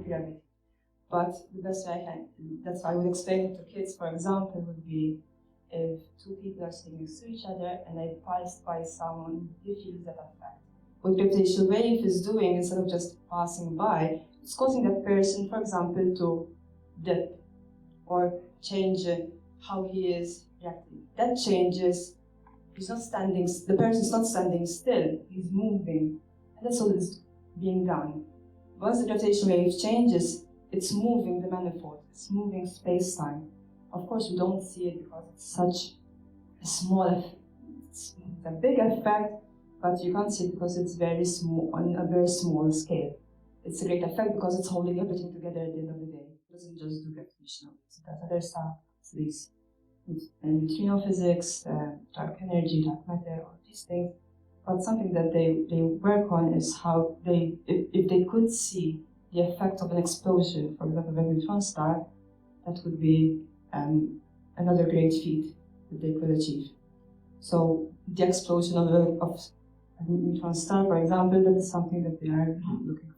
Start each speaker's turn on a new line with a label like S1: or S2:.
S1: gravity. But the best way that's why I would explain it to kids, for example, would be if two people are sitting next to each other and they pass by someone, they feel that effect. What gravitational wave is doing, instead of just passing by, it's causing that person, for example, to dip or change how he is reacting. That changes, he's not standing, the person is not standing still, he's moving. And that's all is being done. Once the gravitational wave changes, it's moving the manifold, it's moving space-time. Of course, we don't see it because it's such a small, it's a big effect, but you can't see it because it's very small, on a very small scale. It's a great effect because it's holding everything together at the end of the day. It doesn't just do gravitational, it does other stuff, it's these neutrino physics, dark energy, dark matter, all these things. But something that they work on is how if they could see the effect of an explosion, for example, of a neutron star, that would be another great feat that they could achieve. So the explosion of a neutron star, for example, that is something that they are looking